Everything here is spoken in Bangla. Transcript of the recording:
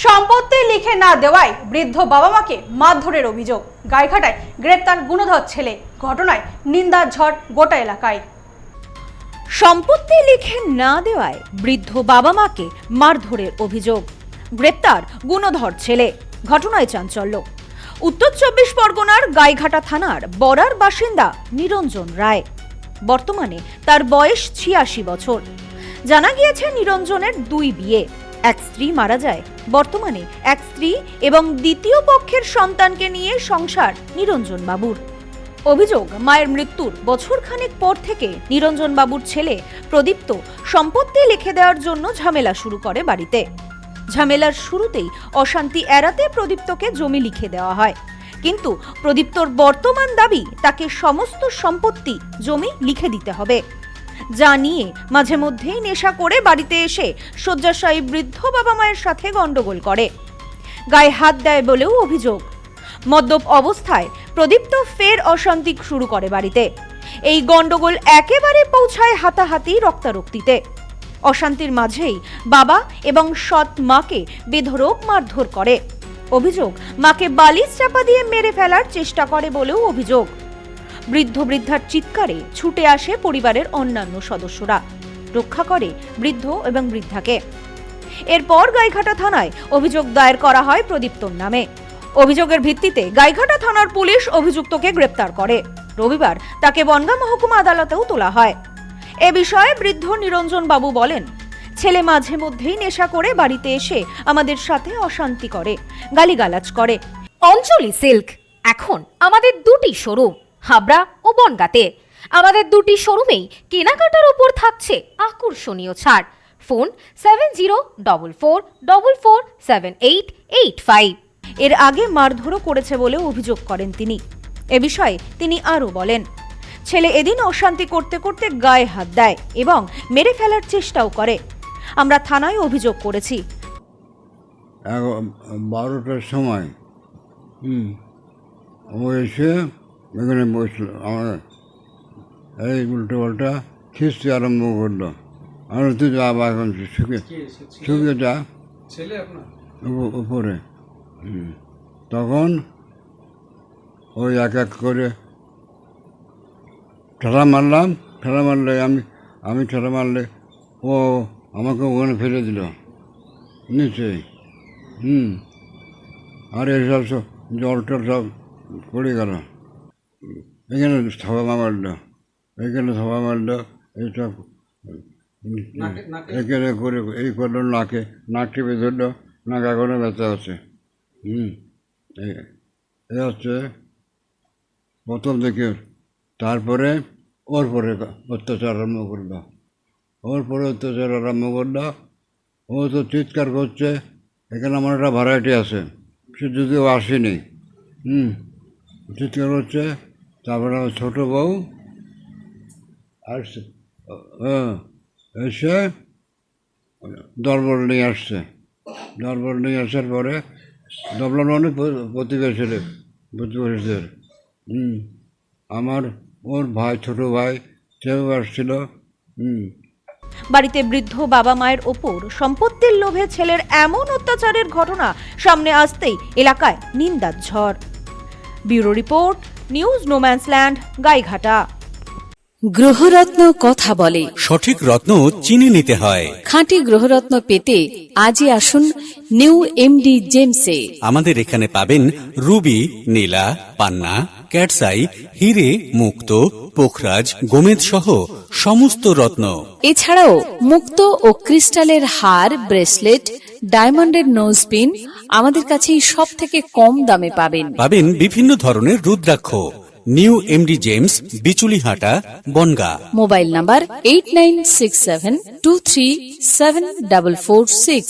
সম্পত্তি লিখে না দেওয়ায় বৃদ্ধ বাবা মাকে মারধরের অভিযোগ। গাইঘাটায় গ্রেপ্তার গুণধর ছেলে। ঘটনায় নিন্দার ঝড় গোটা এলাকায়। সম্পত্তি লিখে না দেওয়ায় বৃদ্ধ বাবা মাকে মারধরের অভিযোগ। গ্রেপ্তার গুণধর ছেলে। ঘটনায় চাঞ্চল্য। উত্তর 24 পরগনার গাইঘাটা থানার বরার বাসিন্দা নিরঞ্জন রায়। বর্তমানে তার বয়স 86 বছর। জানা গিয়েছে নিরঞ্জনের 2 বিয়ে। এক স্ত্রী মারা যায়। বর্তমানে এক স্ত্রী এবং দ্বিতীয় পক্ষের সন্তানকে নিয়ে সংসার নিরঞ্জন বাবুর। অভিযোগ, মায়ের মৃত্যুর বছরখানেক পর থেকে নিরঞ্জন বাবুর ছেলে প্রদীপ্ত সম্পত্তি লিখে দেওয়ার জন্য ঝামেলা শুরু করে বাড়িতে। ঝামেলার শুরুতেই অশান্তি এড়াতে প্রদীপ্তকে জমি লিখে দেওয়া হয়, কিন্তু প্রদীপ্তর বর্তমান দাবি তাকে সমস্ত সম্পত্তি জমি লিখে দিতে হবে, যা নিয়ে মাঝে মধ্যেই নেশা করে বাড়িতে এসে শয্যাশায়ী বৃদ্ধ বাবা মায়ের সাথে গন্ডগোল করে, গায়ে হাত দেয় বলেও অভিযোগ। মদ্যপ অবস্থায় প্রদীপ্ত ফের অশান্তি শুরু করে বাড়িতে। এই গন্ডগোল একেবারে পৌঁছায় হাতাহাতি, রক্তারক্তিতে। অশান্তির মাঝেই বাবা এবং সৎ মাকে বেধড়ক মারধর করে। অভিযোগ, মাকে বালিশ চাপা দিয়ে মেরে ফেলার চেষ্টা করে বলেও অভিযোগ। বৃদ্ধ বৃদ্ধার চিৎকারে ছুটে আসে পরিবারের অন্যান্য সদস্যরা, রক্ষা করে বৃদ্ধ এবং বৃদ্ধাকে। এরপর গাইঘাটা থানায় অভিযোগ দায়ের করা হয় প্রদীপ্তর নামে। অভিযোগের ভিত্তিতে গাইঘাটা থানার পুলিশ অভিযুক্তকে গ্রেপ্তার করে। রবিবার তাকে বনগাঁ মহকুমা আদালতেও তোলা হয়। এ বিষয়ে বৃদ্ধ নিরঞ্জন বাবু বলেন, ছেলে মাঝে মধ্যেই নেশা করে বাড়িতে এসে আমাদের সাথে অশান্তি করে, গালিগালাজ করে। অঞ্জলি সিল্ক এখন আমাদের 2টি শোরুম, হাবড়া ও বনগাঁতে। আমাদের 2টি শোরুমেই কেনাকাটার উপর থাকছে আকর্ষণীয় ছাড়। ফোন 7044447885। এর আগে মারধরও করেছে বলেও অভিযোগ করেন তিনি। এ বিষয়ে তিনি আরও বলেন, ছেলে এদিন অশান্তি করতে করতে গায়ে হাত দেয় এবং মেরে ফেলার চেষ্টাও করে। আমরা থানায় অভিযোগ করেছি। 12টার সময় ও এসে এখানে বসল, আমার এই উল্টো পাল্টা খিস্তি আরম্ভ করলো। আমরা তুই যাবো এখন শুকে যা উপরে। তখন ওই এক এক করে ঠেলা মারলে আমি ঠেলা মারলে ও আমাকে ওখানে ফেলে দিল নিচে। আর এসব সব জল টল সব পড়ে গেল। এখানে থাবা মারলো, এইসব এখানে করে এই করলো, নাক টিপে ধরলো, নাক এখনো ব্যথা আছে। এই হচ্ছে প্রথম থেকে। তারপরে ওর পরে অত্যাচার আরম্ভ করলো। ও তো চিৎকার করছে। এখানে আমার একটা ভ্যারাইটি আছে, সে যদিও আসেনি। চিৎকার করছে। তারপরে আমার ছোটো বউ আসছে, এসে দলবল নিয়ে আসছে। দলবল নিয়ে আসার পরে দলবল মানে প্রতিবেশীদের আমার ওর ভাই, ছোটো ভাই, সেও আসছিল। বাড়িতে বৃদ্ধ বাবা মায়ের ওপর সম্পত্তির লোভে ছেলের এমন অত্যাচারের ঘটনা সামনে আসতেই এলাকায় নিন্দার ঝড়। Bureau report, news no man's land, Gaighata. গ্রহরত্ন কথা বলে। সঠিক রত্ন চিনে নিতে হয়। খাঁটি গ্রহরত্ন পেতে আজই আসুন নিউ এমডি জেমসে। আমাদের এখানে পাবেন রুবি, নীলা, পান্না, ক্যাটসাই, হিরে, মুক্ত, পোখরাজ, গোমেদ সহ সমস্ত রত্ন। এছাড়াও মুক্ত ও ক্রিস্টালের হার, ব্রেসলেট, ডায়মন্ডের নোজপিন আমাদের কাছেই সব থেকে কম দামে পাবেন বিভিন্ন ধরনের rudraksha. New MD gems, Bichulihata, Bongaon. Mobile number 8967237446।